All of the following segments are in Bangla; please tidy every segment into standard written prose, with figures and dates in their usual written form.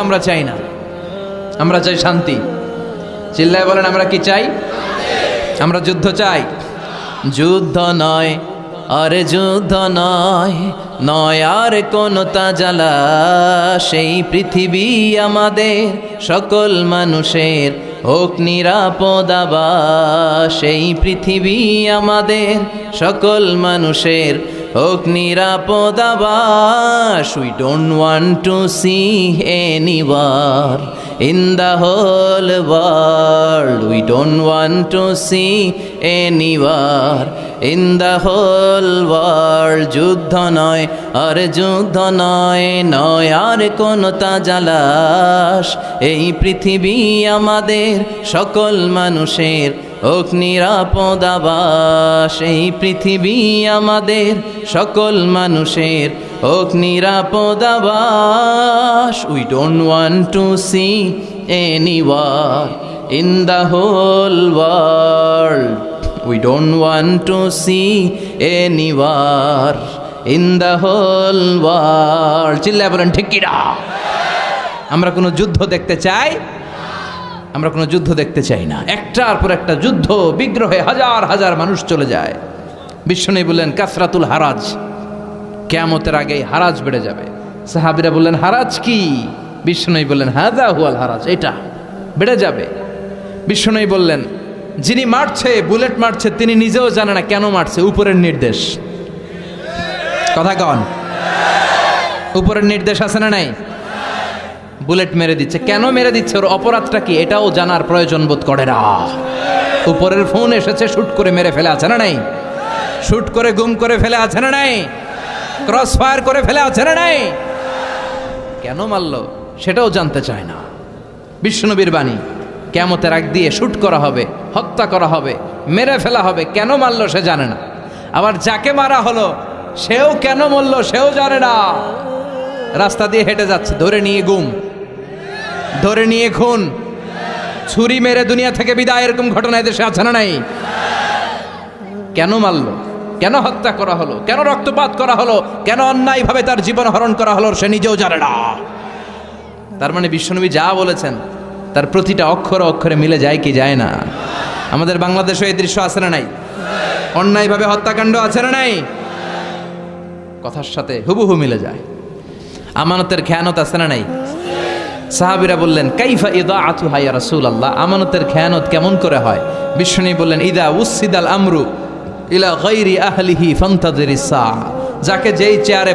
আমরা চাই না, আমরা চাই শান্তি। চিল্লায় বলেন আমরা কি চাই? আমরা যুদ্ধ চাই। যুদ্ধ নয় আরে যুদ্ধ নয়, নয় আর কোন তাজালা, সেই পৃথিবী আমাদের সকল মানুষের হোক নিরাপদ আবাস, সেই পৃথিবী আমাদের সকল মানুষের হোক নিরাপদ আবাস। We don't want to see any war in the whole world. We don't want to see any war in the whole world. যুদ্ধ নয় আর যুদ্ধ নয়, নয় আর কোন তাজালাশ, এই পৃথিবী আমাদের সকল মানুষের হোক নিরাপদ আবাস, এই পৃথিবী আমাদের সকল মানুষের হোক নিরাপদ আবাস। We don't want to see any war in the whole world. We don't want to see any war in the whole world. চিল্লায় বলেন ঠিক কি না? আমরা কোনো যুদ্ধ দেখতে চাই? আমরা কোনো যুদ্ধ দেখতে চাই না। একটার পর একটা যুদ্ধ বিগ্রহে হাজার হাজার মানুষ চলে যায়। বিশ্বনবী বললেন কাসরাতুল হারাজ, কিয়ামতের আগেই হারাজ বেড়ে যাবে। সাহাবীরা বললেন হারাজ কি? বিশ্বনবী বললেন হাযা হুয়াল হারাজ, এটা বেড়ে যাবে। বিশ্বনবী বললেন যিনি মারছে, বুলেট মারছে, তিনি নিজেও জানে না কেন মারছে, উপরের নির্দেশ। কথা কন, উপরের নির্দেশ আছে না নাই? বুলেট মেরে দিচ্ছে, কেন মেরে দিচ্ছে, ওর অপরাধটা কি, এটাও জানার প্রয়োজন বোধ করে না। উপরের ফোন এসেছে, শুট করে মেরে ফেলে, আছে না নাই? শুট করে গুম করে ফেলে, আছে না নাই? ক্রস ফায়ার করে ফেলে, আছে না নাই? কেন মারলো সেটাও জানতে চায় না। বিশ্বনবীর বাণী, কিয়ামতের আগ দিয়ে শুট করা হবে, হত্যা করা হবে, মেরে ফেলা হবে, কেন মারলো সে জানে না। আবার যাকে মারা হলো সেও কেন মরলো সেও জানে না। রাস্তা দিয়ে হেঁটে যাচ্ছে, ধরে নিয়ে গুম, ধরে নিয়ে খুন, ছুরি মেরে দুনিয়া থেকে বিদায়, এরকম ঘটনা এদেশে আছে না নাই? কেন মারলো, কেন হত্যা করা হলো, কেন রক্তপাত করা হলো, কেন অন্যায়ভাবে তার জীবন হরণ করা হলো, সে নিজেও জানে না। তার মানে বিশ্বনবী যা বলেছেন তার প্রতিটা অক্ষরে অক্ষরে মিলে যায় কি যায় না? আমাদের বাংলাদেশে এই দৃশ্য আছে না নাই? অন্যায়ভাবে হত্যাকাণ্ড আছে না নাই? কথার সাথে হুবহু মিলে যায়। আমানতের খেয়ানত আছে না নাই? সাহাবীরা বললেন কাইফা ইদাআতুহা ইয়া রাসূলুল্লাহ, আমানতের খেয়ানত কেমন করে হয়? বিশ্বনবী বললেন ইদা উসিদাল আমরু ইলা গায়রি আহলিহি ফান্তাযিরিস সাআ, যাকে যেই চেয়ারে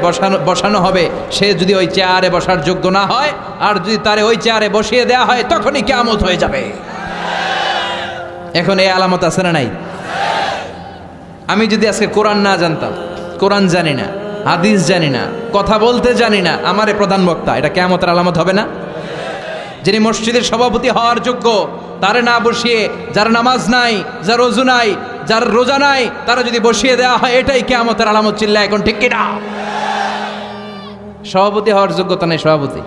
বসানো হবে সে যদি ওই চেয়ারে বসার যোগ্য না হয়, আর যদি তারে ওই চেয়ারে বসিয়ে দেয়া হয়, তখনই কিয়ামত হয়ে যাবে। এখন এই আলামত আছে না নাই? আমি যদি আজকে কোরআন না জানতাম, কোরআন জানি না, হাদিস জানি না, কথা বলতে জানি না, আমারে প্রধান বক্তা, এটা কিয়ামতের আলামত হবে না? যিনি মসজিদের সভাপতি হওয়ার যোগ্য তারে না বসিয়ে, যার নামাজ নাই, যার ওযু নাই, যার রোজা নাই, তারা যদি বসিয়ে দেওয়া হয়, এটাই কিয়ামতের আলামত। চিল্লায় এখন ঠিক কি না? সভাপতি হওয়ার যোগ্যতা নেই সভাপতি,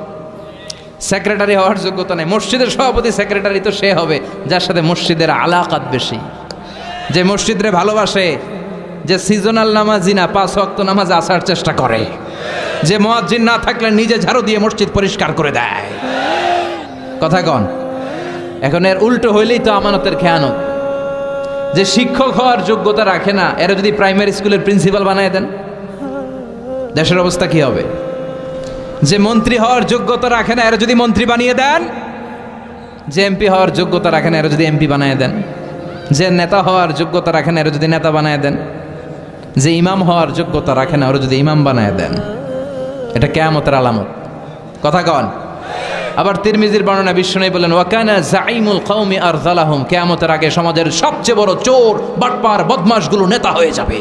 সেক্রেটারি হওয়ার যোগ্যতা নেই। মসজিদের সভাপতি সেক্রেটারি তো সে হবে যার সাথে মসজিদের আলাকাত বেশি, যে মসজিদরে ভালোবাসে, যে সিজনাল নামাজি না, 5 ওয়াক্ত নামাজ আসার চেষ্টা করে, যে মুয়াজ্জিন না থাকলে নিজে ঝাড়ু দিয়ে মসজিদ পরিষ্কার করে দেয়। কথা কন। এখন এর উল্টো হইলেই তো আমানতের খেয়ানত। যে শিক্ষক হওয়ার যোগ্যতা রাখে না, এরা যদি প্রাইমারি স্কুলের প্রিন্সিপাল বানায় দেন, দেশের অবস্থা কি হবে? যে মন্ত্রী হওয়ার যোগ্যতা রাখে না, এরা যদি মন্ত্রী বানিয়ে দেন, যে এমপি হওয়ার যোগ্যতা রাখে না, এরা যদি এমপি বানায় দেন, যে নেতা হওয়ার যোগ্যতা রাখে না, এরা যদি নেতা বানায় দেন, যে ইমাম হওয়ার যোগ্যতা রাখে না, ওরা যদি ইমাম বানায় দেন, এটা কিয়ামতের আলামত। কথা কন। আবার তিরমিজির বর্ণনা, বিশ্বনবী বলেন ওয়াকানা জাইমুল কওমি আরযালাহুম, কিয়ামতের আগে সমাজের সবচেয়ে বড় চোর, বাটপার, বদমাশগুলো নেতা হয়ে যাবে।